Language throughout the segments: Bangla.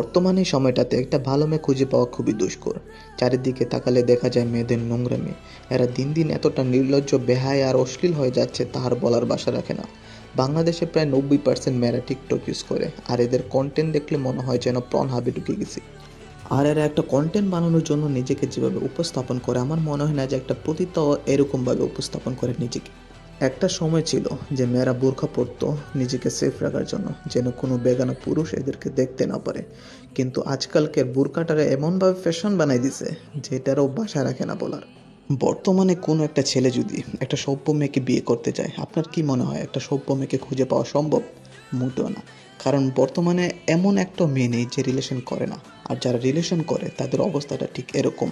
বর্তমানে সময়টাতে একটা ভালো মেয়ে খুঁজে পাওয়া খুবই দুষ্কর। চারিদিকে তাকালে দেখা যায় মেয়েদের নোংরামি। এরা দিন দিন এতটা নির্লজ্জ, বেহায়া আর অশ্লীল হয়ে যাচ্ছে তাহার বলার ভাষা রাখে না। বাংলাদেশে প্রায় 90% মেয়েরা টিকটক ইউজ করে, আর এদের কন্টেন্ট দেখলে মনে হয় যেন প্রন হাবে ঢুকে গেছি। আর এরা একটা কন্টেন্ট বানানোর জন্য নিজেকে যেভাবে উপস্থাপন করে, আমার মনে হয় না যে একটা পতিতাও এরকমভাবে উপস্থাপন করে নিজেকে। একটা সময় ছিল যে মেয়েরা বোরখা পরতো নিজেকে সেফ রাখার জন্য, যেন কোনো বেগানা পুরুষ এদেরকে দেখতে না পারে। কিন্তু আজকালকের বোরকাটারে এমনভাবে ফ্যাশন বানাই দিছে যে এটারও বাসা রাখে না বলার। বর্তমানে কোনো একটা ছেলে যদি একটা সভ্য মেয়েকে বিয়ে করতে চায়, আপনার কি মনে হয় একটা সভ্য মেয়েকে খুঁজে পাওয়া সম্ভব? মোটেও না। কারণ বর্তমানে এমন একটা মেয়ে নেই যে রিলেশন করে না, আর যারা রিলেশন করে তাদের অবস্থাটা ঠিক এরকম।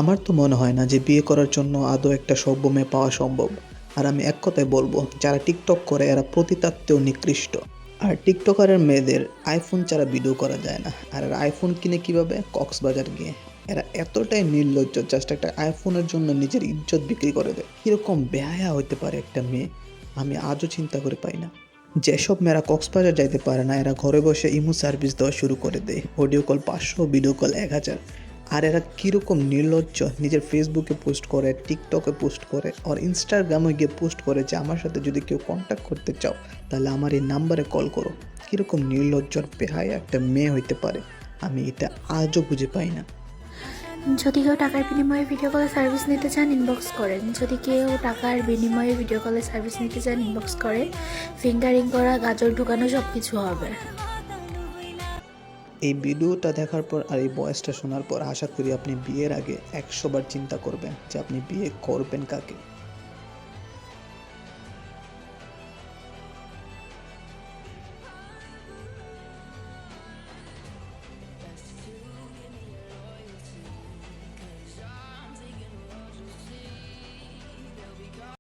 আমার তো মনে হয় না যে বিয়ে করার জন্য আদৌ একটা সভ্য মেয়ে পাওয়া সম্ভব। আর আমি এক কথায় বলবো, যারা টিকটক করে এরা প্রতিতাত্ত্বেও নিকৃষ্ট। আর টিকটকারের মেয়েদের আইফোন ছাড়া ভিডিও করা যায় না। আর এরা আইফোন কিনে কিভাবে? কক্সবাজার গিয়ে। এরা এতটাই নির্লজ্জ, জাস্ট একটা আইফোনের জন্য নিজের ইজ্জত বিক্রি করে দেয়। কীরকম বেহায়া হইতে পারে একটা মেয়ে, আমি আজও চিন্তা করে পাই না। যেসব মেয়েরা কক্সবাজার যাইতে পারে না, এরা ঘরে বসে ইমো সার্ভিস দেওয়া শুরু করে দেয়। Audio call 500, video call 1000। আর এরা কীরকম নির্লজ্জ, নিজের ফেসবুকে পোস্ট করে, টিকটকে পোস্ট করে, আর ইনস্টাগ্রামে গিয়ে পোস্ট করে যে আমার সাথে যদি কেউ কন্ট্যাক্ট করতে চাও তাহলে আমার এই নাম্বারে কল করো। কীরকম নির্লজ্জ আর বেহায়া একটা মেয়ে হইতে পারে, আমি এটা আজও বুঝে পাই না। যদি কেউ টাকার বিনিময়ে ভিডিও কলের সার্ভিস নিতে চান ইনবক্স করেন। যদি কেউ টাকার বিনিময়ে ভিডিও কলের সার্ভিস নিতে চান ইনবক্স করেন। ফিঙ্গারিং করা, গাজর ঢুকানো সব কিছু হবে। এই ভিডিওটা দেখার পর আর এই ভয়েসটা শোনার পর আশা করি আপনি বিয়ের আগে 100 বার চিন্তা করবেন যে আপনি বিয়ে করবেন কাকে।